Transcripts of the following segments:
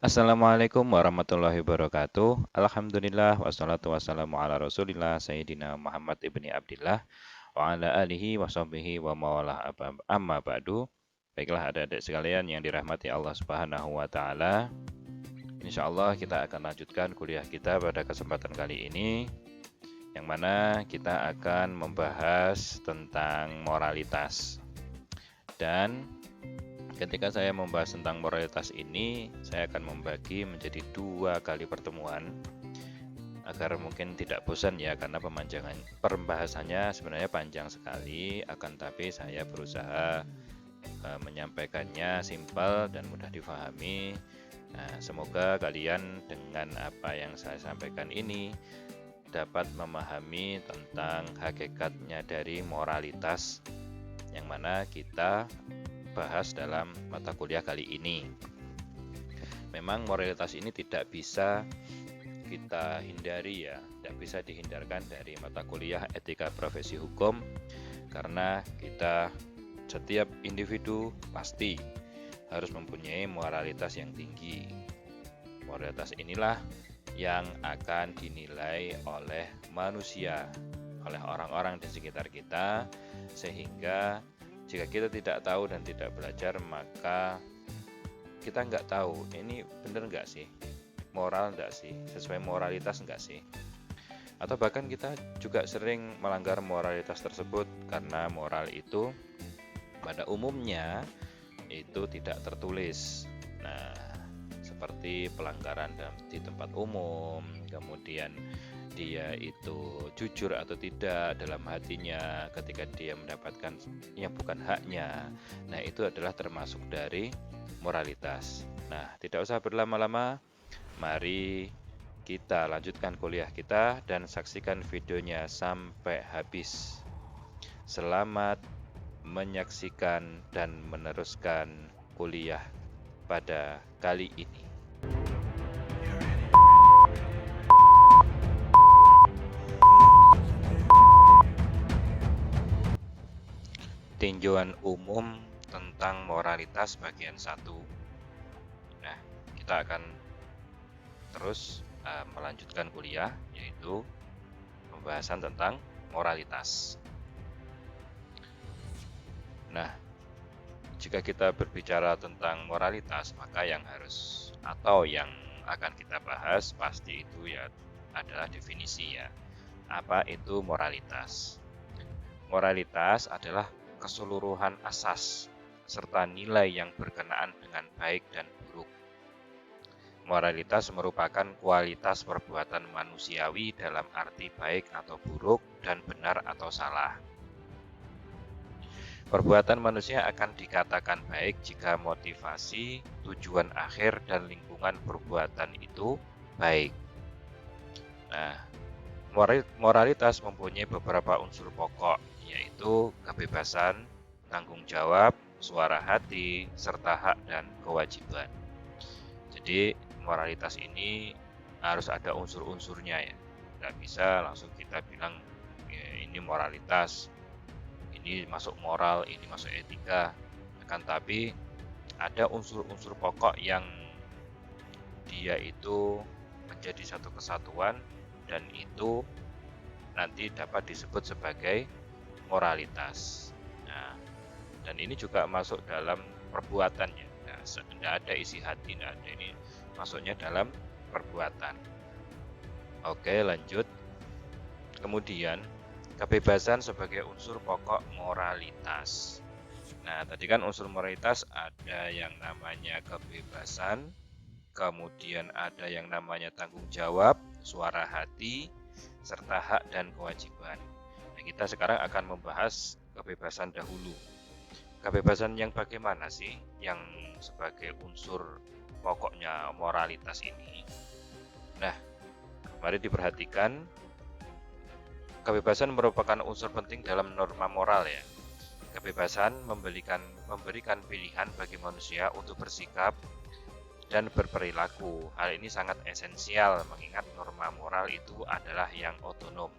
Assalamualaikum warahmatullahi wabarakatuh. Alhamdulillah wassalatu wassalamu ala Rasulillah Sayyidina Muhammad ibni Abdillah wa ala alihi wa sahbihi wa mawalah amma ba'du. Baiklah adik-adik sekalian yang dirahmati Allah Subhanahu wa taala. Insyaallah kita akan lanjutkan kuliah kita pada kesempatan kali ini yang mana kita akan membahas tentang moralitas. Dan ketika saya membahas tentang moralitas ini, saya akan membagi menjadi 2 kali pertemuan agar mungkin tidak bosan ya, karena pembahasannya sebenarnya panjang sekali, akan tapi saya berusaha menyampaikannya simpel dan mudah difahami. Nah, semoga kalian dengan apa yang saya sampaikan ini dapat memahami tentang hakikatnya dari moralitas yang mana kita bahas dalam mata kuliah kali ini. Memang moralitas ini tidak bisa kita hindari ya, tidak bisa dihindarkan dari mata kuliah etika profesi hukum, karena setiap individu pasti harus mempunyai moralitas yang tinggi. Moralitas inilah yang akan dinilai oleh manusia, oleh orang-orang di sekitar kita, sehingga jika kita tidak tahu dan tidak belajar, maka kita nggak tahu ini benar nggak sih, moral nggak sih, sesuai moralitas nggak sih. Atau bahkan kita juga sering melanggar moralitas tersebut, karena moral itu pada umumnya itu tidak tertulis. Nah, seperti pelanggaran di tempat umum, kemudian dia itu jujur atau tidak dalam hatinya ketika dia mendapatkan yang bukan haknya. Nah, itu adalah termasuk dari moralitas. Nah, tidak usah berlama-lama, mari kita lanjutkan kuliah kita dan saksikan videonya sampai habis. Selamat menyaksikan dan meneruskan kuliah pada kali ini. Tinjauan umum tentang moralitas bagian 1. Nah, kita akan terus melanjutkan kuliah, yaitu pembahasan tentang moralitas. Nah, jika kita berbicara tentang moralitas, maka yang akan kita bahas pasti itu ya adalah definisi ya. Apa itu moralitas? Moralitas adalah keseluruhan asas serta nilai yang berkenaan dengan baik dan buruk. Moralitas merupakan kualitas perbuatan manusiawi dalam arti baik atau buruk dan benar atau salah. Perbuatan manusia akan dikatakan baik jika motivasi, tujuan akhir, dan lingkungan perbuatan itu baik. Nah, moralitas mempunyai beberapa unsur pokok, yaitu kebebasan, tanggung jawab, suara hati, serta hak dan kewajiban. Jadi moralitas ini harus ada unsur-unsurnya ya. Nggak bisa langsung kita bilang ya, ini moralitas, ini masuk moral, ini masuk etika. Akan tapi ada unsur-unsur pokok yang dia itu menjadi satu kesatuan, dan itu nanti dapat disebut sebagai moralitas. Nah, dan ini juga masuk dalam perbuatannya. Nah, tidak ada isi hati, tidak ada, ini masuknya dalam perbuatan. Oke, lanjut. Kemudian kebebasan sebagai unsur pokok moralitas. Nah, tadi kan unsur moralitas ada yang namanya kebebasan, kemudian ada yang namanya tanggung jawab, suara hati, serta hak dan kewajiban. Nah, kita sekarang akan membahas kebebasan dahulu. Kebebasan yang bagaimana sih yang sebagai unsur pokoknya moralitas ini? Nah, mari diperhatikan. Kebebasan merupakan unsur penting dalam norma moral ya. Kebebasan memberikan pilihan bagi manusia untuk bersikap dan berperilaku. Hal ini sangat esensial mengingat norma moral itu adalah yang otonom.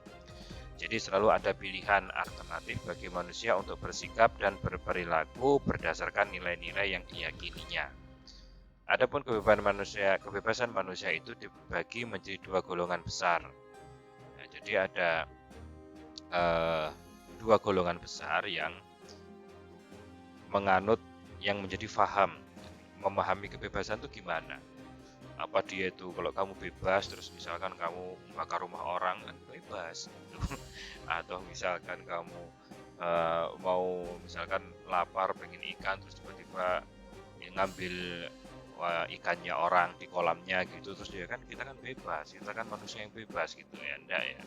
Jadi selalu ada pilihan alternatif bagi manusia untuk bersikap dan berperilaku berdasarkan nilai-nilai yang diyakininya. Adapun kebebasan manusia itu dibagi menjadi dua golongan besar. Nah, jadi ada dua golongan besar yang menganut, yang menjadi faham, memahami kebebasan itu gimana. Apa dia itu kalau kamu bebas terus misalkan kamu bakar rumah orang kan bebas gitu. Atau misalkan kamu mau misalkan lapar pengen ikan terus tiba-tiba ngambil ikannya orang di kolamnya gitu, terus dia kan kita kan bebas, kita kan manusia yang bebas gitu ya, enggak ya.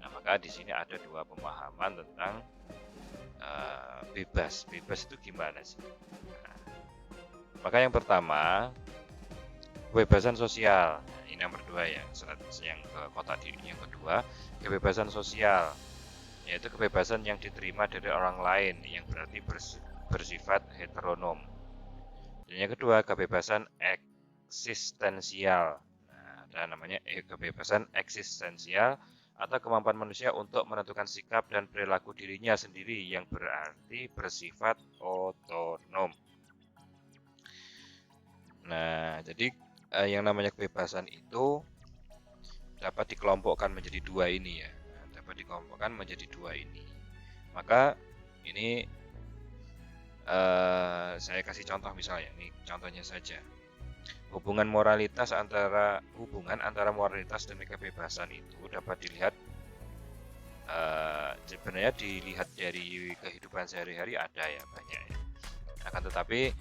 Nah, maka di sini ada dua pemahaman tentang bebas itu gimana sih. Nah, maka yang pertama kebebasan sosial. Nah, ini nomor dua ya, yang ke kotak diri. Yang kedua kebebasan sosial, yaitu kebebasan yang diterima dari orang lain yang berarti bersifat heteronom. Dan yang kedua kebebasan eksistensial. Nah, ada namanya kebebasan eksistensial atau kemampuan manusia untuk menentukan sikap dan perilaku dirinya sendiri yang berarti bersifat otonom. Nah, jadi yang namanya kebebasan itu dapat dikelompokkan menjadi dua ini ya. Dapat dikelompokkan menjadi dua ini. Maka ini saya kasih contoh misalnya, ini contohnya saja. Hubungan antara moralitas dan kebebasan itu dapat dilihat sebenarnya dilihat dari kehidupan sehari-hari ada ya banyak ya. Akan tetapi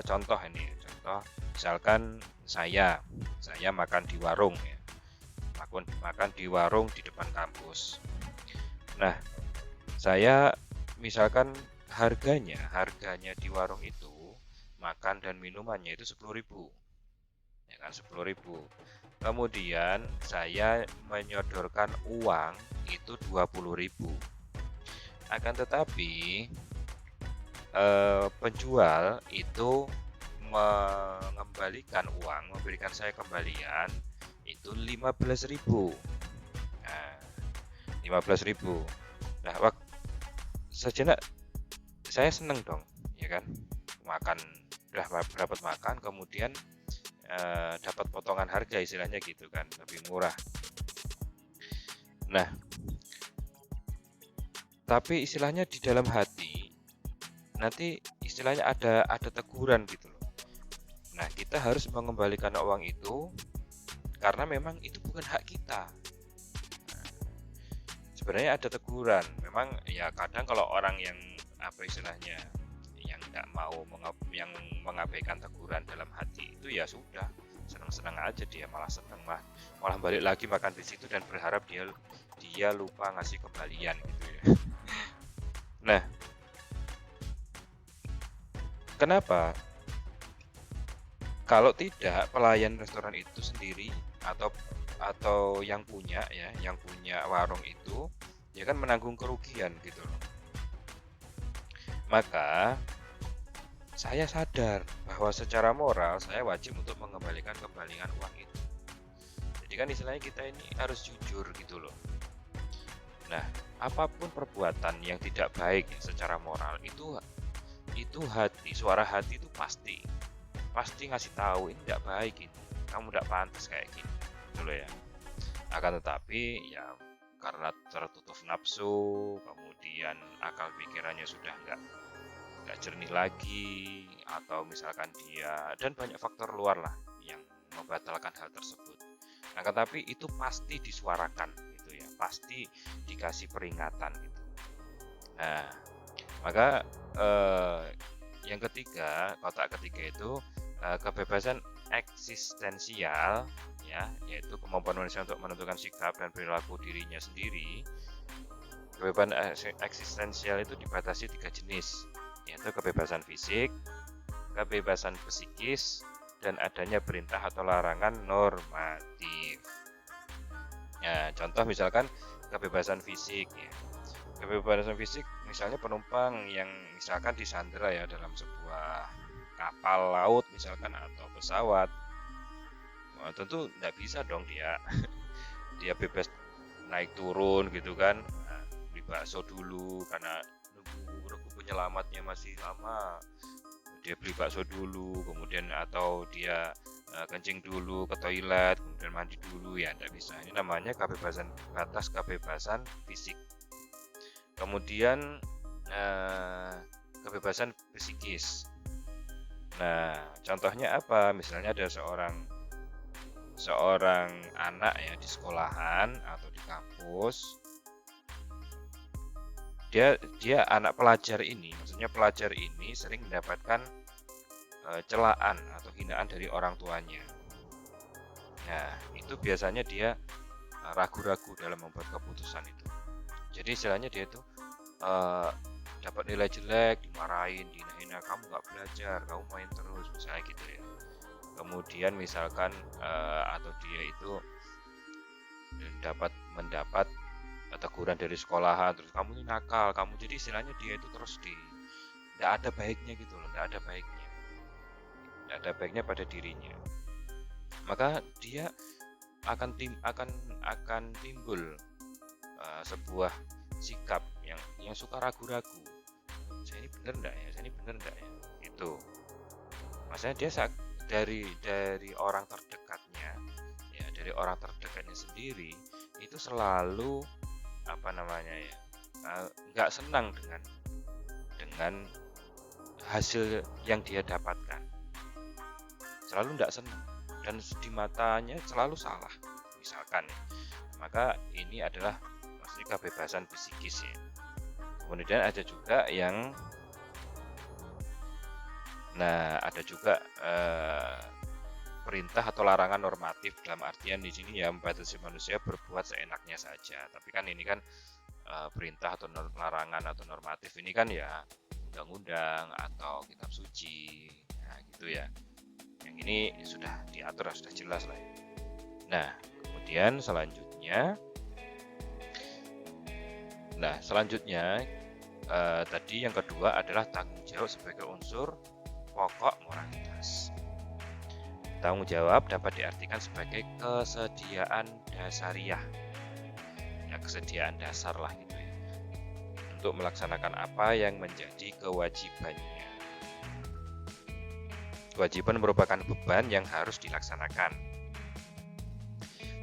contoh misalkan saya makan di warung ya, makan di warung di depan kampus. Nah, saya misalkan harganya di warung itu makan dan minumannya itu 10.000 ya kan, 10.000. Kemudian saya menyodorkan uang itu 20.000. Akan tetapi penjual itu memberikan saya kembalian itu 15.000. Nah, 15.000. Nah, sejenak saya seneng dong, ya kan? Udah dapat makan, kemudian dapat potongan harga istilahnya gitu kan, lebih murah. Nah, tapi istilahnya di dalam hati nanti istilahnya ada teguran gitu loh. Nah, kita harus mengembalikan uang itu karena memang itu bukan hak kita. Nah, sebenarnya ada teguran. Memang ya kadang kalau orang yang istilahnya yang nggak mau yang mengabaikan teguran dalam hati itu ya sudah senang-senang aja, dia malah senang malah balik lagi makan di situ dan berharap dia lupa ngasih kembalian gitu ya. Nah, kenapa? Kalau tidak, pelayan restoran itu sendiri atau yang punya warung itu ya kan menanggung kerugian gitu loh. Maka saya sadar bahwa secara moral saya wajib untuk mengembalikan uang itu. Jadi kan istilahnya kita ini harus jujur gitu loh. Nah, apapun perbuatan yang tidak baik secara moral itu suara hati itu pasti ngasih tahu ini tidak baik, ini kamu tidak pantas kayak gini gitu loh ya. Akan tetapi ya karena tertutup nafsu, kemudian akal pikirannya sudah nggak jernih lagi, atau misalkan dia dan banyak faktor luar lah yang membatalkan hal tersebut. Nah, tetapi itu pasti disuarakan gitu ya, pasti dikasih peringatan gitu. Nah, maka yang ketiga, kotak ketiga itu kebebasan eksistensial ya, yaitu kemampuan manusia untuk menentukan sikap dan perilaku dirinya sendiri. Kebebasan eksistensial itu dibatasi 3 jenis, yaitu kebebasan fisik, kebebasan psikis, dan adanya perintah atau larangan normatif. Ya, contoh misalkan kebebasan fisik ya. Kebebasan fisik misalnya penumpang yang misalkan disandera ya dalam sebuah kapal laut misalkan atau pesawat, tentu tidak bisa dong dia bebas naik turun gitu kan, beli bakso dulu karena nunggu penyelamatnya masih lama, dia beli bakso dulu, kemudian atau dia kencing dulu ke toilet, kemudian mandi dulu, ya tidak bisa. Ini namanya batas kebebasan fisik. Kemudian kebebasan psikis. Nah, contohnya apa? Misalnya ada seorang anak ya di sekolahan atau di kampus, dia anak pelajar ini, maksudnya pelajar ini sering mendapatkan celaan atau hinaan dari orang tuanya. Nah, itu biasanya dia ragu-ragu dalam membuat keputusan itu. Jadi istilahnya dia itu dapat nilai jelek, dimarahin, dihina-hina, kamu nggak belajar, kamu main terus, misalnya gitu ya. Kemudian misalkan atau dia itu mendapat teguran dari sekolahan, terus kamu ini nakal, kamu, jadi istilahnya dia itu terus tidak ada baiknya gitu loh, tidak ada baiknya pada dirinya. Maka dia akan timbul sebuah sikap yang suka ragu-ragu. Saya ini benar enggak ya? Saya ini benar enggak ya? Itu. Maksudnya dia dari orang terdekatnya, ya dari orang terdekatnya sendiri itu selalu nggak senang dengan hasil yang dia dapatkan. Selalu nggak senang dan di matanya selalu salah. Misalkan, maka ini adalah maksudnya kebebasan psikis ya. Kemudian ada juga perintah atau larangan normatif, dalam artian di sini ya membatasi manusia berbuat seenaknya saja. Tapi kan ini kan perintah atau larangan atau normatif ini kan ya undang-undang atau kitab suci, nah gitu ya. Yang ini sudah diatur, sudah jelas lah ya. Nah, kemudian selanjutnya tadi yang kedua adalah tanggung jawab sebagai unsur pokok moralitas. Tanggung jawab dapat diartikan sebagai kesediaan dasariah, ya kesediaan dasar lah gitu ya, untuk melaksanakan apa yang menjadi kewajibannya. Kewajiban merupakan beban yang harus dilaksanakan.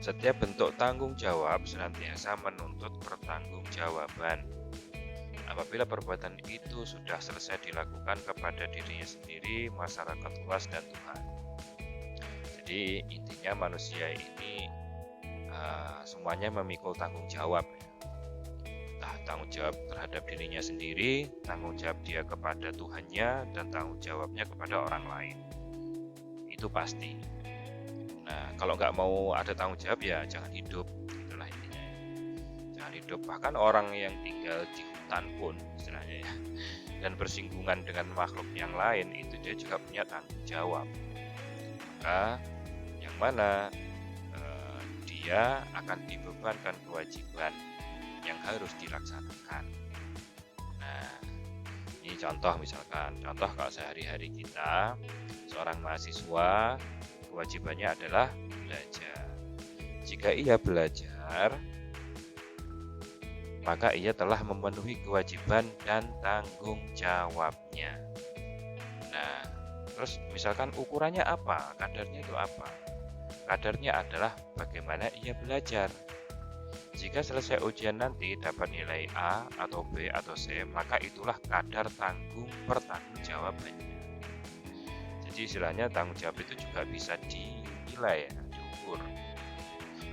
Setiap bentuk tanggung jawab senantiasa menuntut pertanggungjawaban. Apabila perbuatan itu sudah selesai dilakukan kepada dirinya sendiri, masyarakat luas, dan Tuhan. Jadi intinya manusia ini semuanya memikul tanggung jawab. Entah tanggung jawab terhadap dirinya sendiri, tanggung jawab dia kepada Tuhannya, dan tanggung jawabnya kepada orang lain. Itu pasti. Nah, kalau nggak mau ada tanggung jawab ya jangan hidup. Itulah intinya. Jangan hidup. Bahkan orang yang tinggal di hutan pun istilahnya ya, dan bersinggungan dengan makhluk yang lain, itu dia juga punya tanggung jawab. Maka yang mana dia akan dibebankan kewajiban yang harus dilaksanakan. Nah, ini contoh kalau sehari-hari kita, seorang mahasiswa kewajibannya adalah belajar. Jika ia belajar, maka ia telah memenuhi kewajiban dan tanggung jawabnya. Nah, terus misalkan ukurannya apa? Kadarnya itu apa? Kadarnya adalah bagaimana ia belajar. Jika selesai ujian nanti dapat nilai A atau B atau C, maka itulah kadar pertanggungjawabannya. Jadi istilahnya tanggung jawab itu juga bisa dinilai ya, diukur.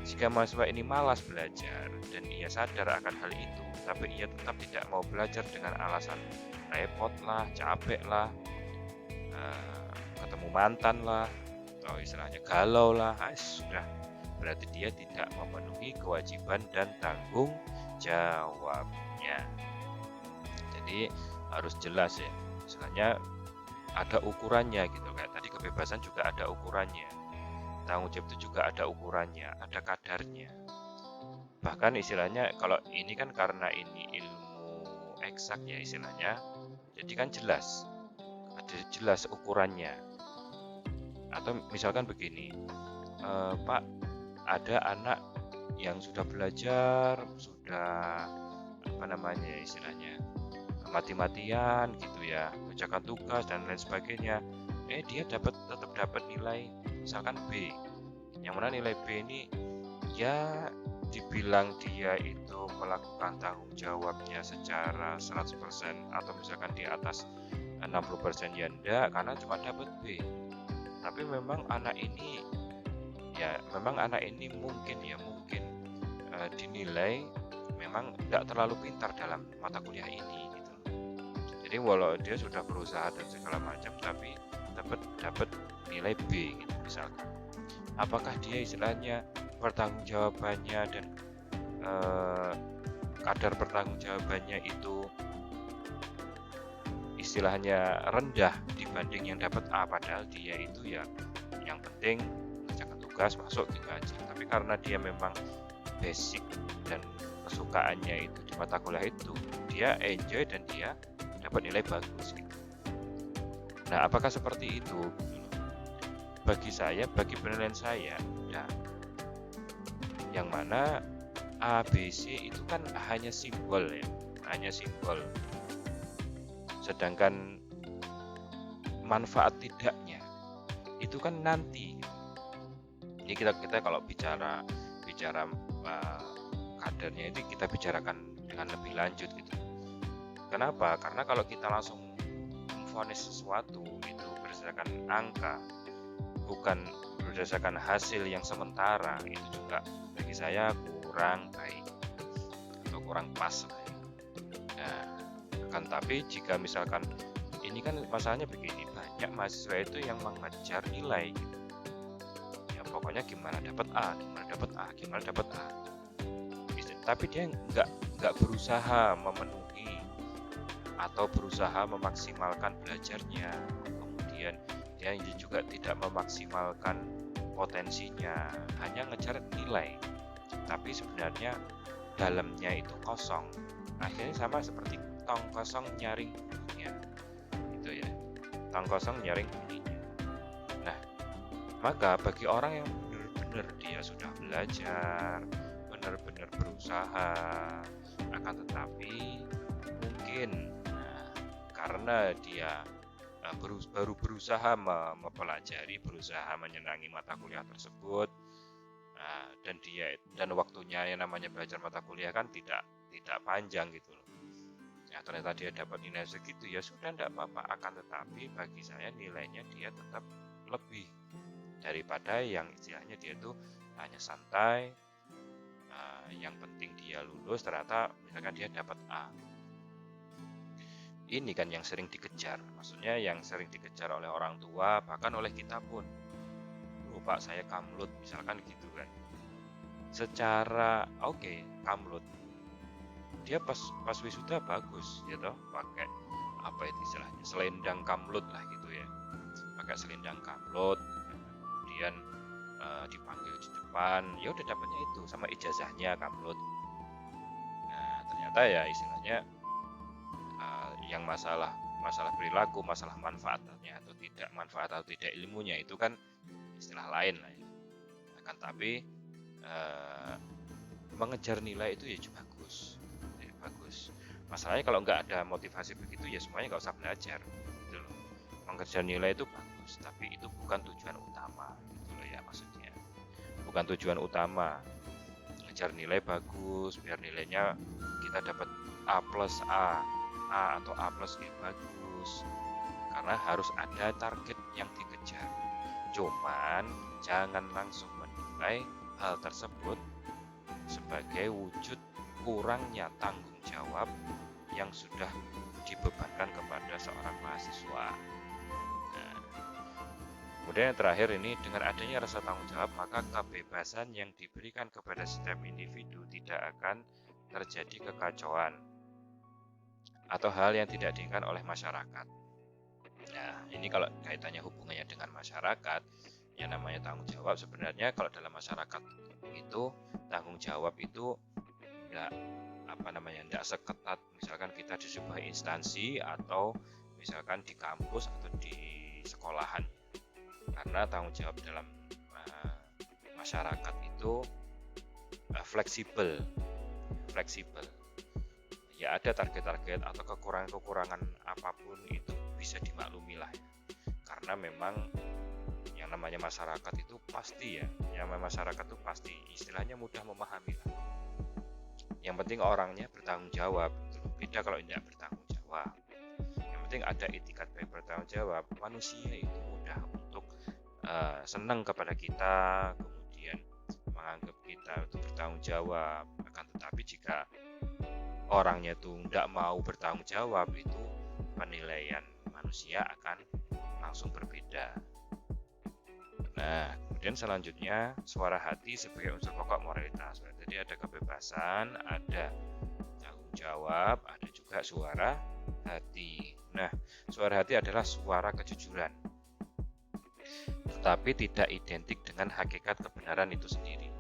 Jika mahasiswa ini malas belajar dan ia sadar akan hal itu, tapi ia tetap tidak mau belajar dengan alasan repot lah, capek lah, ketemu mantan lah, atau istilahnya galau lah, sudah berarti dia tidak memenuhi kewajiban dan tanggung jawabnya. Jadi harus jelas ya, istilahnya ada ukurannya gitu, kayak tadi kebebasan juga ada ukurannya, tanggung jawab itu juga ada ukurannya, ada kadarnya. Bahkan istilahnya kalau ini kan karena ini ilmu eksak ya istilahnya, jadi kan jelas, ada jelas ukurannya. Atau misalkan begini, Pak, ada anak yang sudah belajar, sudah istilahnya mati-matian gitu ya, kerjakan tugas dan lain sebagainya, dia tetap dapat nilai misalkan B, yang mana nilai B ini ya dibilang dia itu melakukan tanggung jawabnya secara 100% atau misalkan di atas 60% ya enggak, karena cuma dapat B. Tapi memang anak ini mungkin dinilai memang tidak terlalu pintar dalam mata kuliah ini gitu. Jadi walau dia sudah berusaha dan segala macam, tapi dapat nilai B gitu misalkan. Apakah dia istilahnya pertanggungjawabannya dan kadar pertanggungjawabannya itu istilahnya rendah dibanding yang dapat A, padahal dia itu ya yang penting mengerjakan tugas masuk gitu aja. Tapi karena dia memang basic dan kesukaannya itu di mata kuliah itu, dia enjoy dan dia dapat nilai bagus gitu. Nah, apakah seperti itu? Bagi penilaian saya, ya, yang mana A, B, C itu kan hanya simbol ya, hanya simbol. Sedangkan manfaat tidaknya itu kan nanti. Ini kita kalau bicara kadernya itu kita bicarakan dengan lebih lanjut gitu. Kenapa? Karena kalau kita langsung memvonis sesuatu itu berdasarkan angka, bukan berdasarkan hasil yang sementara, itu juga bagi saya kurang baik atau kurang pas. Nah, akan tapi jika misalkan ini kan masalahnya begini, banyak mahasiswa itu yang mengejar nilai gitu. Ya pokoknya gimana dapat A, tapi dia nggak berusaha memenuhi atau berusaha memaksimalkan belajarnya, kemudian dia juga tidak memaksimalkan potensinya, hanya ngejar nilai, tapi sebenarnya dalamnya itu kosong. Akhirnya sama seperti tong kosong nyaring bunyinya, gitu ya, tong kosong nyaring bunyinya. Nah, maka bagi orang yang benar-benar dia sudah belajar, benar-benar berusaha, akan tetapi mungkin karena dia baru berusaha mempelajari, berusaha menyenangi mata kuliah tersebut, dan waktunya yang namanya belajar mata kuliah kan tidak panjang gitu loh. Ya, ternyata dia dapat nilai segitu, ya sudah tidak apa-apa. Akan tetapi bagi saya nilainya dia tetap lebih daripada yang istilahnya dia tuh hanya santai, yang penting dia lulus, ternyata misalkan dia dapat A. Ini kan yang sering dikejar, maksudnya yang sering dikejar oleh orang tua, bahkan oleh kita pun. Loh Pak, saya kamlut misalkan gitu kan. Secara oke, kamlut. Dia pas wisuda bagus gitu, pakai apa itu istilahnya, selendang kamlut lah gitu ya. Pakai selendang kamlut, kemudian dipanggil di depan, ya udah dapatnya itu sama ijazahnya kamlut. Nah, ternyata ya istilahnya yang masalah perilaku, masalah manfaatnya atau tidak ilmunya itu kan istilah lain lah ya. Akan tapi mengejar nilai itu ya juga bagus. Masalahnya kalau nggak ada motivasi begitu ya semuanya nggak usah belajar gitu loh. Mengejar nilai itu bagus, tapi itu bukan tujuan utama gitu loh ya, maksudnya bukan tujuan utama. Ngejar nilai bagus biar nilainya kita dapat A plus A atau A plus ya bagus, karena harus ada target yang dikejar. Cuman jangan langsung menilai hal tersebut sebagai wujud kurangnya tanggung jawab yang sudah dibebankan kepada seorang mahasiswa. Nah, kemudian yang terakhir ini, dengan adanya rasa tanggung jawab, maka kebebasan yang diberikan kepada setiap individu tidak akan terjadi kekacauan atau hal yang tidak diinginkan oleh masyarakat. Nah, ini kalau kaitannya hubungannya dengan masyarakat, yang namanya tanggung jawab sebenarnya kalau dalam masyarakat itu tanggung jawab itu enggak seketat misalkan kita di sebuah instansi atau misalkan di kampus atau di sekolahan. Karena tanggung jawab dalam masyarakat itu fleksibel. ya ada target-target atau kekurangan-kekurangan apapun itu bisa dimaklumi lah ya. Karena memang yang namanya masyarakat itu pasti ya, istilahnya mudah memahami lah. Yang penting orangnya bertanggung jawab, beda kalau tidak bertanggung jawab. Yang penting ada etikat baik bertanggung jawab. Manusia itu mudah untuk senang kepada kita, kemudian menganggap kita itu bertanggung jawab. Akan tetapi jika orangnya itu tidak mau bertanggung jawab, itu penilaian manusia akan langsung berbeda. Nah, kemudian selanjutnya suara hati sebagai unsur pokok moralitas. Jadi ada kebebasan, ada tanggung jawab, ada juga suara hati. Nah, suara hati adalah suara kejujuran, tetapi tidak identik dengan hakikat kebenaran itu sendiri.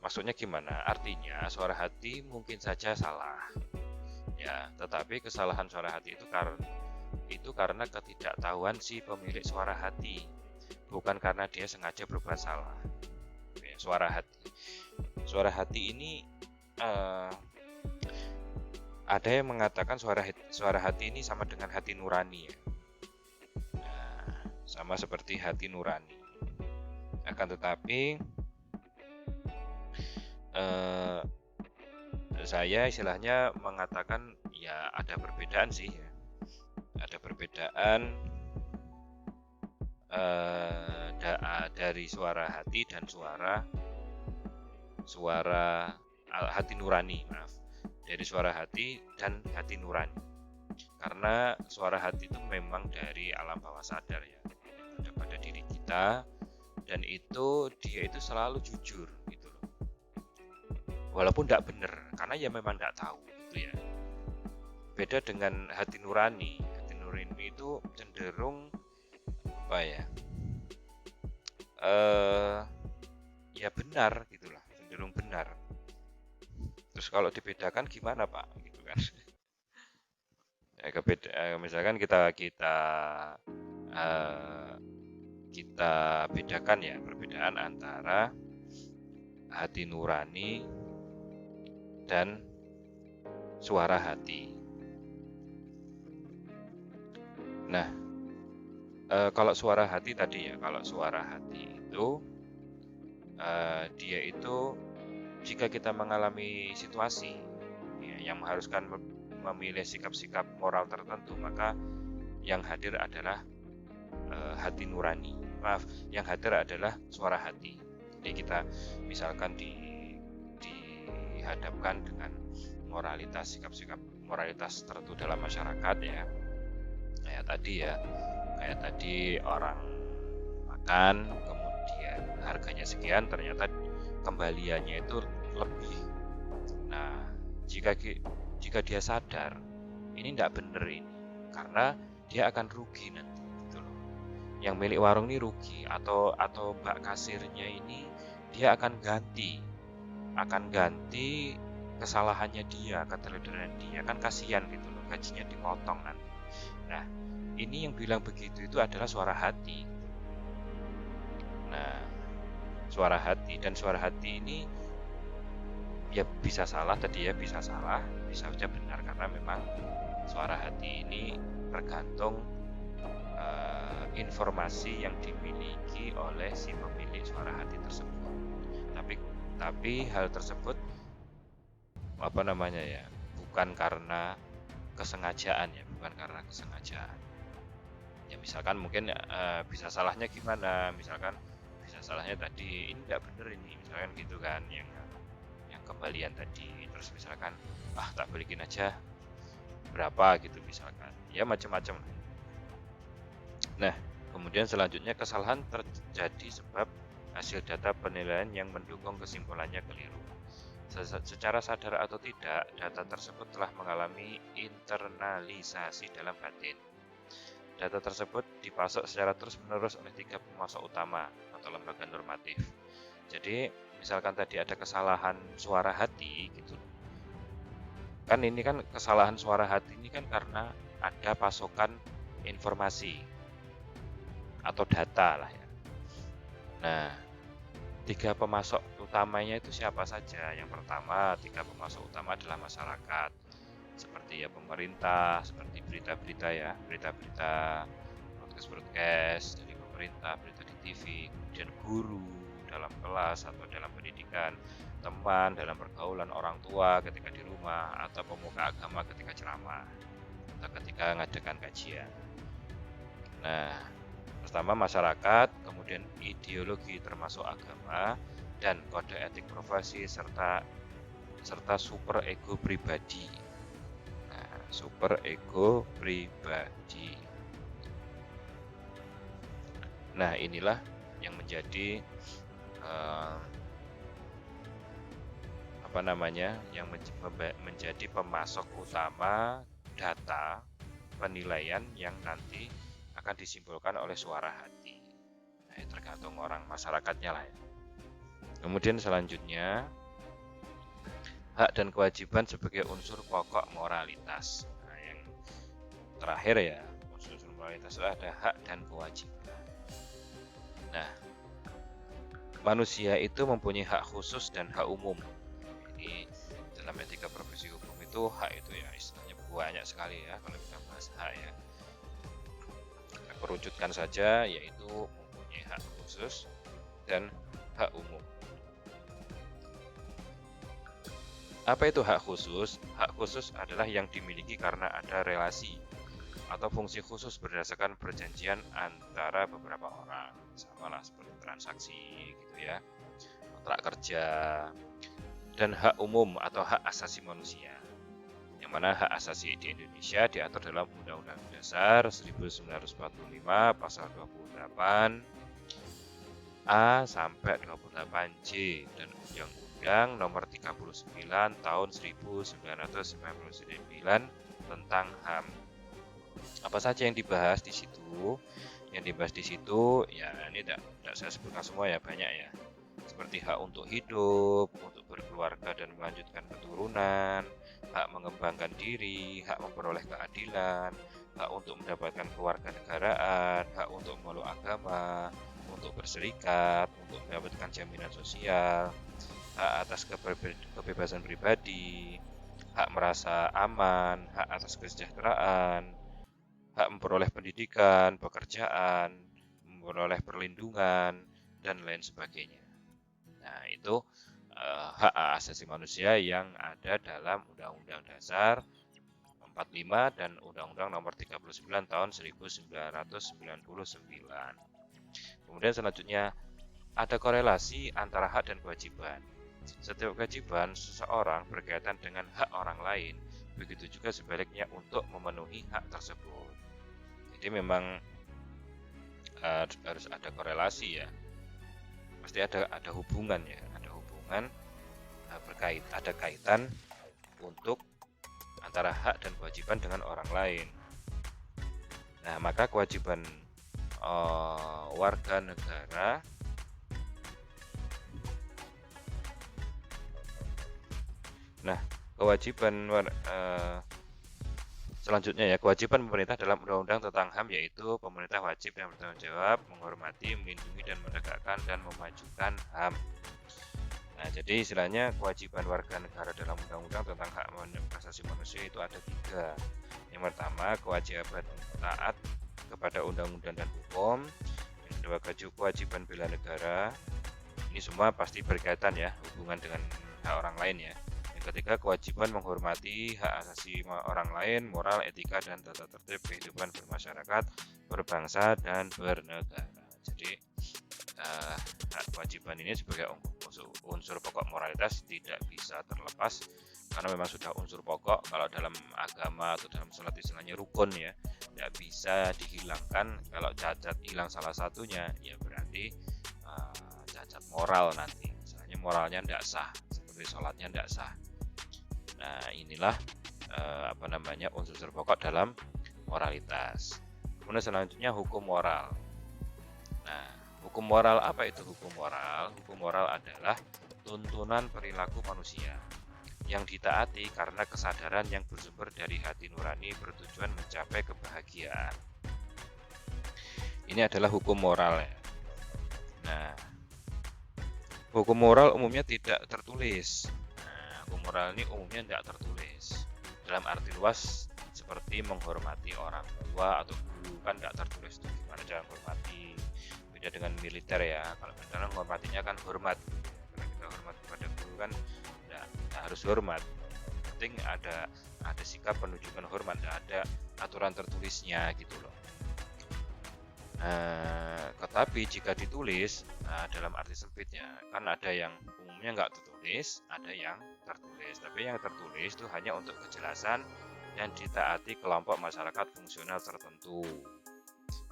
Maksudnya gimana? Artinya suara hati mungkin saja salah, ya, tetapi kesalahan suara hati itu karena ketidaktahuan si pemilik suara hati, bukan karena dia sengaja berbuat salah. Ya, suara hati ini ada yang mengatakan suara hati ini sama dengan hati nurani ya. Nah, sama seperti hati nurani. Akan tetapi saya istilahnya mengatakan ya ada perbedaan sih ya. Ada perbedaan dari suara hati dan suara hati nurani, maaf. Dari suara hati dan hati nurani. Karena suara hati itu memang dari alam bawah sadar ya, ada pada diri kita, dan itu dia itu selalu jujur gitu loh. Walaupun tidak benar, karena ya memang tidak tahu gitu ya. Beda dengan hati nurani. Hati nurani itu cenderung apa ya? Ya benar gitulah, cenderung benar. Terus kalau dibedakan gimana Pak? Gitu kan? Ya, misalkan kita bedakan ya perbedaan antara hati nurani dan suara hati. Nah, kalau suara hati tadi ya, kalau suara hati itu dia itu jika kita mengalami situasi ya, yang mengharuskan memilih sikap-sikap moral tertentu, maka yang hadir adalah hati nurani. Maaf, yang hadir adalah suara hati. Jadi kita misalkan dihadapkan dengan moralitas, sikap-sikap moralitas tertentu dalam masyarakat ya. Kayak tadi orang makan, kemudian harganya sekian, ternyata kembaliannya itu lebih. Nah, jika dia sadar ini tidak benar ini, karena dia akan rugi nanti gitu loh. Yang milik warung ini rugi, atau mbak kasirnya ini dia akan ganti kesalahannya dia, keteledoran dia, kan kasihan gitu loh, gajinya dipotong nanti. Nah, ini yang bilang begitu itu adalah suara hati. Nah, suara hati ini ya bisa salah tadi ya, bisa salah, bisa saja benar, karena memang suara hati ini tergantung informasi yang dimiliki oleh si pemilik suara hati tersebut. Tapi hal tersebut bukan karena kesengajaan ya, Ya misalkan mungkin bisa salahnya gimana? Misalkan bisa salahnya tadi ini nggak bener ini, misalkan gitu kan, yang kembalian tadi. Terus misalkan tak balikin aja berapa gitu misalkan. Ya macam-macam. Nah, kemudian selanjutnya kesalahan terjadi sebab hasil data penilaian yang mendukung kesimpulannya keliru. Secara sadar atau tidak, data tersebut telah mengalami internalisasi dalam batin. Data tersebut dipasok secara terus-menerus oleh 3 pemasok utama atau lembaga normatif. Jadi, misalkan tadi ada kesalahan suara hati gitu. Kan ini kan kesalahan suara hati ini kan karena ada pasokan informasi atau data lah ya. Nah, 3 pemasok utamanya itu siapa saja? Yang pertama, 3 pemasok utama adalah masyarakat, seperti ya pemerintah, seperti berita-berita ya, berita-berita broadcast-broadcast dari pemerintah, berita di TV, kemudian guru dalam kelas atau dalam pendidikan, teman dalam pergaulan, orang tua ketika di rumah, atau pemuka agama ketika ceramah atau ketika mengadakan kajian. Nah, pertama masyarakat, kemudian ideologi termasuk agama, dan kode etik profesi serta super ego pribadi. Nah, super ego pribadi. Nah, inilah yang menjadi yang menjadi pemasok utama data penilaian yang nanti akan disimpulkan oleh suara hati. Nah, tergantung orang masyarakatnya lah ya. Kemudian selanjutnya, hak dan kewajiban sebagai unsur pokok moralitas. Nah, yang terakhir ya, unsur moralitas itu ada hak dan kewajiban. Nah, manusia itu mempunyai hak khusus dan hak umum. Ini dalam etika profesi hukum itu hak itu ya istilahnya banyak sekali ya kalau kita bahas hak ya. Kita kerucutkan saja, yaitu mempunyai hak khusus dan hak umum. Apa itu hak khusus? Hak khusus adalah yang dimiliki karena ada relasi atau fungsi khusus berdasarkan perjanjian antara beberapa orang, sama lah seperti transaksi gitu ya, kontrak kerja. Dan hak umum atau hak asasi manusia, yang mana hak asasi di Indonesia diatur dalam Undang-Undang Dasar 1945 pasal 28 A sampai 28J dan Undang-Undang Nomor 39 tahun 1999 tentang HAM. Apa saja yang dibahas di situ? Yang dibahas di situ ya ini tidak saya sebutkan semua ya, banyak ya. Seperti hak untuk hidup, untuk berkeluarga dan melanjutkan keturunan, hak mengembangkan diri, hak memperoleh keadilan, hak untuk mendapatkan kewarganegaraan, hak untuk memeluk agama, untuk berserikat, untuk mendapatkan jaminan sosial, hak atas kebebasan pribadi, hak merasa aman, hak atas kesejahteraan, hak memperoleh pendidikan, pekerjaan, memperoleh perlindungan, dan lain sebagainya. Nah, itu hak asasi manusia yang ada dalam Undang-Undang Dasar 45 dan Undang-Undang Nomor 39 tahun 1999. Kemudian selanjutnya ada korelasi antara hak dan kewajiban. Setiap kewajiban seseorang berkaitan dengan hak orang lain, begitu juga sebaliknya untuk memenuhi hak tersebut. Jadi memang harus ada korelasi ya. Pasti ada hubungan ya, ada kaitan untuk antara hak dan kewajiban dengan orang lain. Nah, maka kewajiban warga negara selanjutnya ya, kewajiban pemerintah dalam undang-undang tentang HAM yaitu pemerintah wajib dan bertanggung jawab menghormati, melindungi dan menegakkan dan memajukan HAM. Nah, jadi istilahnya kewajiban warga negara dalam undang-undang tentang hak asasi manusia itu ada 3. Yang pertama, kewajiban taat kepada undang-undang dan hukum. Yang kedua, kewajiban bela negara. Ini semua pasti berkaitan ya, hubungan dengan hak orang lain ya. Yang ketiga, kewajiban menghormati hak asasi orang lain, moral, etika, dan tata tertib kehidupan bermasyarakat, berbangsa, dan bernegara. Jadi kewajiban ini sebagai unsur pokok moralitas tidak bisa terlepas, karena memang sudah unsur pokok. Kalau dalam agama atau dalam sholat istilahnya rukun ya, tidak bisa dihilangkan. Kalau cacat hilang salah satunya ya berarti cacat moral nanti, misalnya moralnya tidak sah, seperti sholatnya tidak sah. Nah, inilah unsur pokok dalam moralitas. Kemudian selanjutnya hukum moral. Nah, hukum moral apa itu hukum moral? Hukum moral adalah tuntunan perilaku manusia yang ditaati karena kesadaran yang bersumber dari hati nurani bertujuan mencapai kebahagiaan. Ini adalah hukum moral ya. Nah, Hukum moral umumnya tidak tertulis. Nah, hukum moral ini umumnya tidak tertulis. Dalam arti luas seperti menghormati orang tua atau guru kan tidak tertulis tuh gimana cara menghormati. Beda dengan militer ya. Kalau militer menghormatinya kan hormat. Kalau kita hormat kepada guru kan tidak harus hormat. Penting ada sikap penunjukan hormat, tidak ada aturan tertulisnya gitu loh. Tetapi jika ditulis dalam arti sempitnya kan ada yang umumnya nggak tertulis, ada yang tertulis. Tapi yang tertulis itu hanya untuk kejelasan dan ditaati kelompok masyarakat fungsional tertentu.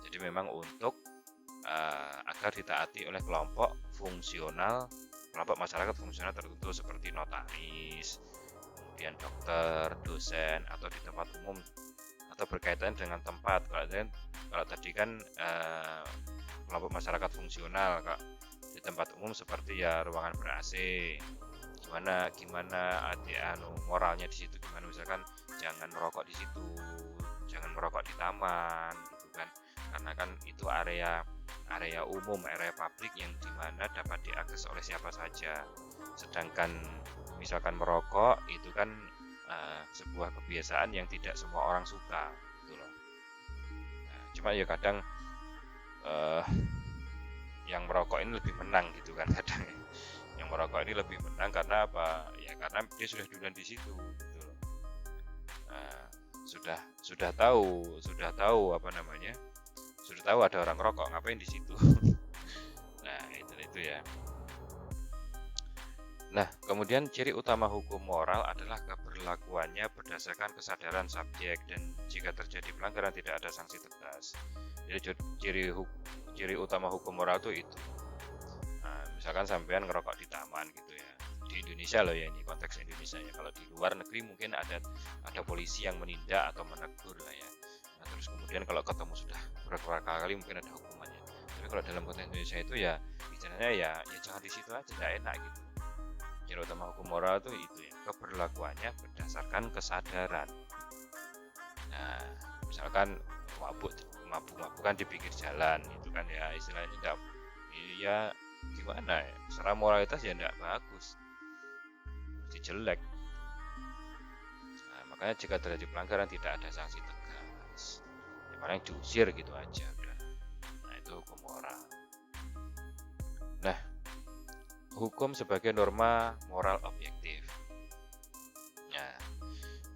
Jadi memang untuk agar ditaati oleh kelompok masyarakat fungsional tertentu seperti notaris, kemudian dokter, dosen, atau di tempat umum atau berkaitan dengan tempat. Kalau tadi kan kelompok masyarakat fungsional, Kak, di tempat umum seperti ya ruangan ber-AC. Gimana moralnya di situ gimana, misalkan jangan merokok di situ, jangan merokok di taman gitu kan. Karena kan itu area umum, area publik yang dimana dapat diakses oleh siapa saja. Sedangkan misalkan merokok itu kan sebuah kebiasaan yang tidak semua orang suka gitu loh. Cuma ya kadang yang merokok ini lebih menang gitu kan kadang. Yang merokok ini lebih menang karena apa? Ya karena dia sudah duluan di situ gitu loh. Sudah tahu apa namanya? Sudah tahu ada orang rokok, ngapain di situ? Nah, itu ya. Nah, kemudian ciri utama hukum moral adalah keberlakuannya berdasarkan kesadaran subjek dan jika terjadi pelanggaran tidak ada sanksi tegas. Jadi ciri utama hukum moral itu. Nah, misalkan sampean ngerokok di taman gitu ya. Di Indonesia loh ya, ini konteks Indonesia ya. Kalau di luar negeri mungkin ada polisi yang menindak atau menegur lah ya. Nah, terus kemudian kalau ketemu sudah beberapa kali mungkin ada hukumannya. Tapi kalau dalam konteks Indonesia itu ya istilahnya ya jangan di situ aja, tidak enak gitu. Ciri utama hukum moral itu ya, keberlakuannya berdasarkan kesadaran. Nah, misalkan mabuk-mabukan di pinggir jalan itu kan ya istilahnya tidak, ya gimana ya, secara moralitas ya tidak bagus, mesti jelek. Nah, makanya jika terjadi pelanggaran tidak ada sanksi tegas, ya paling diusir gitu aja udah. Nah, itu hukum moral. Nah, hukum sebagai norma moral objektif. Nah,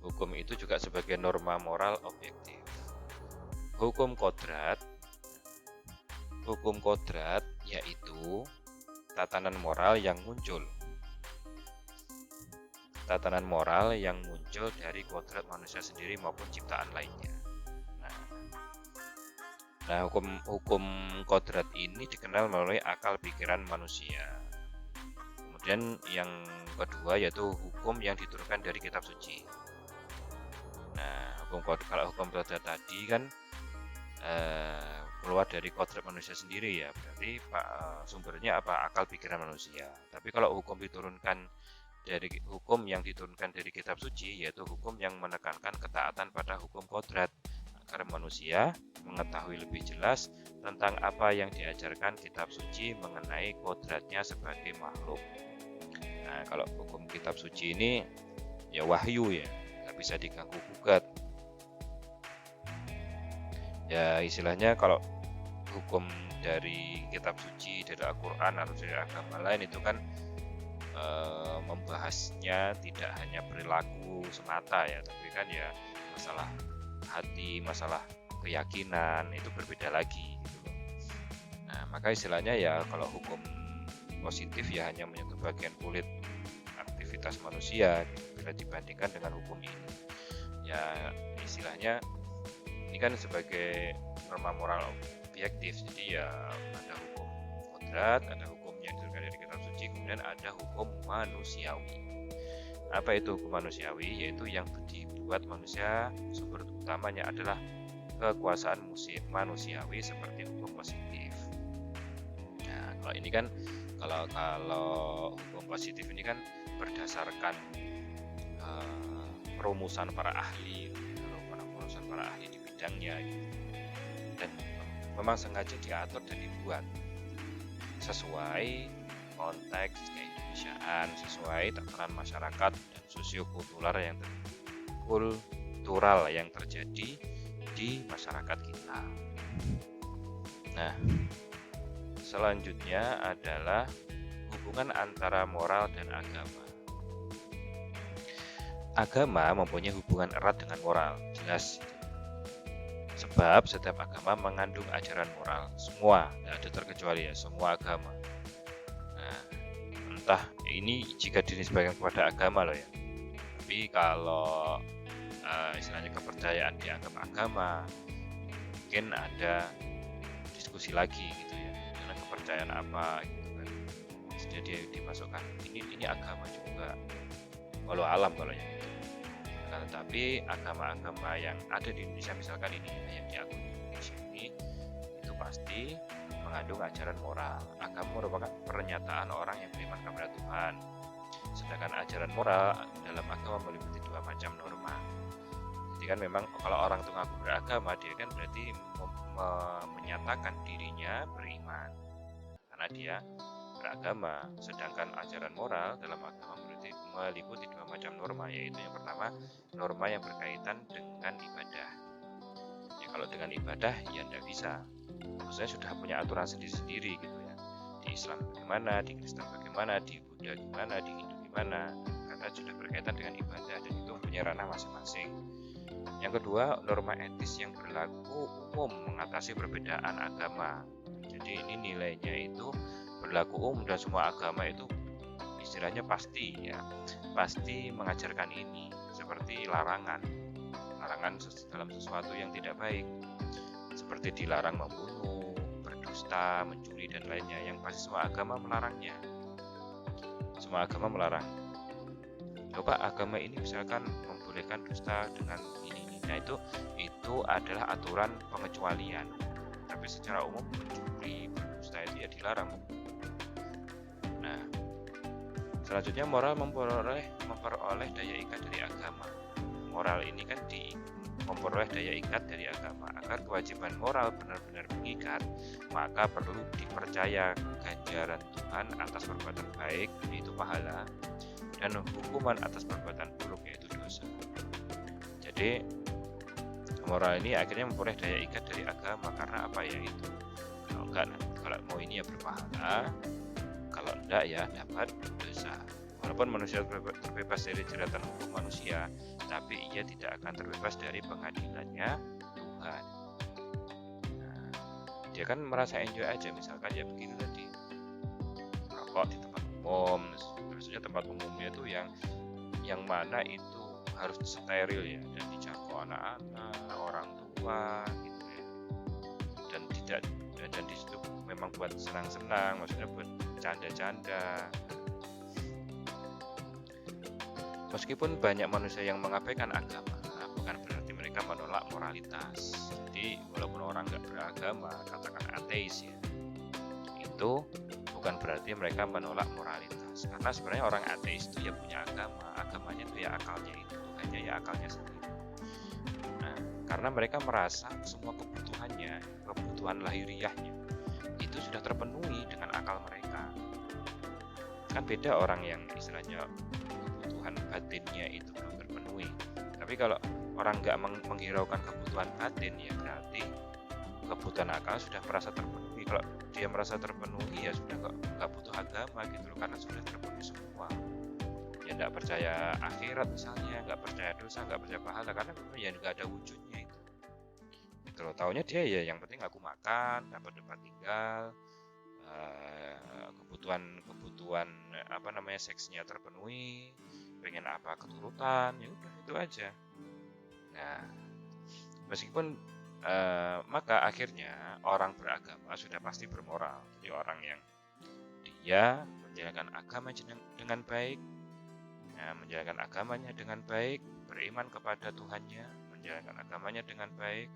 hukum itu juga sebagai norma moral objektif. Hukum kodrat yaitu tatanan moral yang muncul dari kodrat manusia sendiri maupun ciptaan lainnya. Nah, hukum kodrat ini dikenal melalui akal pikiran manusia. Kemudian yang kedua yaitu hukum yang diturunkan dari kitab suci. Nah, kalau hukum kodrat tadi kan keluar dari kodrat manusia sendiri ya, berarti sumbernya apa? Akal pikiran manusia. Tapi kalau hukum yang diturunkan dari kitab suci yaitu hukum yang menekankan ketaatan pada hukum kodrat agar manusia mengetahui lebih jelas tentang apa yang diajarkan kitab suci mengenai kodratnya sebagai makhluk. Nah, kalau hukum kitab suci ini ya wahyu ya, nggak bisa diganggu gugat. Ya istilahnya kalau hukum dari kitab suci, dari Al-Quran atau dari agama lain itu kan membahasnya tidak hanya perilaku semata ya, tapi kan ya masalah hati, masalah keyakinan itu berbeda lagi gitu loh. Nah, maka istilahnya ya kalau hukum positif ya hanya menyentuh bagian kulit aktivitas manusia bila dibandingkan dengan hukum ini. Ya istilahnya ini kan sebagai norma moral objektif, jadi ya ada hukum kodrat, ada hukum yang diturunkan dari kitab suci, kemudian ada hukum manusiawi. Apa itu hukum manusiawi? Yaitu yang dibuat manusia, sumber utamanya adalah kekuasaan manusiawi seperti hukum positif. Nah, kalau ini kan kalau hukum positif ini kan berdasarkan perumusan para ahli di bidangnya gitu. Dan memang sengaja diatur dan dibuat sesuai konteks keindonesiaan sesuai tatanan masyarakat dan sosiokultural yang terjadi di masyarakat kita. Nah, selanjutnya adalah hubungan antara moral dan agama. Agama mempunyai hubungan erat dengan moral, jelas. Sebab setiap agama mengandung ajaran moral, semua, tidak ada terkecuali ya, semua agama. Nah, entah ini jika dinisbahkan kepada agama loh ya. Tapi kalau istilahnya kepercayaan dianggap agama, mungkin ada diskusi lagi gitu ya, dengan kepercayaan apa gitu kan. Jadi dimasukkan ini agama juga, walau alam kalau yang itu. Nah, tetapi agama-agama yang ada di Indonesia misalkan ini yang diakui di Indonesia ini itu pasti mengandung ajaran moral. Agama merupakan pernyataan orang yang beriman kepada Tuhan. Sedangkan ajaran moral dalam agama meliputi dua macam norma. Jadi kan memang kalau orang itu ngaku beragama, dia kan berarti menyatakan dirinya beriman karena dia beragama. Sedangkan ajaran moral dalam agama meliputi dua macam norma, yaitu yang pertama norma yang berkaitan dengan ibadah. Ya kalau dengan ibadah ya tidak bisa, maksudnya sudah punya aturan sendiri-sendiri gitu ya. Di Islam bagaimana, di Kristen bagaimana, di Buddha gimana, di Hindu gimana, karena sudah berkaitan dengan ibadah dan itu punya ranah masing-masing. Yang kedua, norma etis yang berlaku umum mengatasi perbedaan agama. Jadi ini nilainya itu berlaku umum dan semua agama itu istilahnya pasti ya, pasti mengajarkan ini, seperti larangan dalam sesuatu yang tidak baik, seperti dilarang membunuh, berdusta, mencuri dan lainnya, yang pasti semua agama melarangnya. Semua agama melarang. Coba agama ini misalkan membolehkan dusta dengan ini. Nah itu adalah aturan pengecualian. Tapi secara umum mencuri, berdusta itu ya dilarang. Nah, selanjutnya moral memperoleh daya ikat dari agama. Moral ini kan memperoleh daya ikat dari agama. Agar kewajiban moral benar-benar mengikat, maka perlu dipercaya ganjaran Tuhan atas perbuatan baik, yaitu pahala, dan hukuman atas perbuatan buruk, yaitu dosa. Jadi moral ini akhirnya memperoleh daya ikat dari agama karena apa ya itu? Kalau mau ini ya berpahala, kalau enggak ya dapat dosa. Walaupun manusia terbebas dari jeratan hukum manusia, tapi ia tidak akan terbebas dari pengadilannya Tuhan. Nah, dia kan merasa enjoy aja, misalkan ya begini tadi, merokok di tempat umum, maksudnya tempat umumnya itu yang mana itu harus steril ya, dan dijangkau anak-anak, orang tua gitu ya, dan di situ memang buat senang-senang, maksudnya buat canda-canda. Meskipun banyak manusia yang mengabaikan agama, bukan berarti mereka menolak moralitas. Jadi walaupun orang nggak beragama, katakan ateis ya, itu bukan berarti mereka menolak moralitas. Karena sebenarnya orang ateis itu ya punya agama, agamanya itu ya akalnya itu, hanya ya akalnya sendiri. Nah, karena mereka merasa semua kebutuhan lahiriahnya itu sudah terpenuhi dengan akal mereka. Kan beda orang yang istilahnya kebutuhan batinnya itu belum terpenuhi. Tapi kalau orang nggak menghiraukan kebutuhan batin, ya berarti kebutuhan akal sudah merasa terpenuhi. Kalau dia merasa terpenuhi, ya sudah nggak butuh agama gitu loh, karena sudah terpenuhi semua. Ya nggak percaya akhirat misalnya, nggak percaya dosa, nggak percaya pahala, karena ya nggak ada wujudnya itu. Gitu loh, taunya dia ya yang penting aku makan, dapat tempat tinggal, kebutuhan seksnya terpenuhi, pengen apa keturutan, ya udah itu aja. Nah, meskipun maka akhirnya orang beragama sudah pasti bermoral. Jadi orang yang dia menjalankan agama dengan baik, menjalankan agamanya dengan baik, beriman kepada Tuhannya, menjalankan agamanya dengan baik,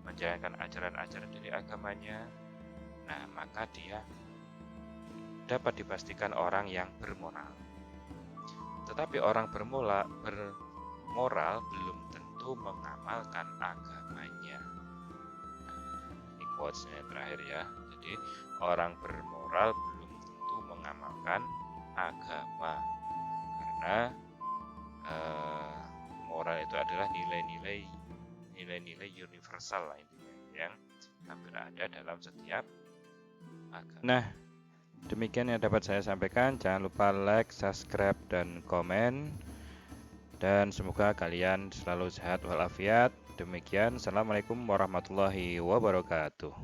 menjalankan ajaran-ajaran dari agamanya, nah maka dia dapat dipastikan orang yang bermoral. Tetapi orang bermoral belum tentu mengamalkan agamanya. Ini quotes-nya terakhir ya. Jadi orang bermoral belum tentu mengamalkan berdasarkan agama. Karena moral itu adalah nilai-nilai universal lah intinya, yang hampir ada dalam setiap agama. Nah, demikian yang dapat saya sampaikan. Jangan lupa like, subscribe, dan komen. Dan semoga kalian selalu sehat walafiat. Demikian, Assalamualaikum warahmatullahi wabarakatuh.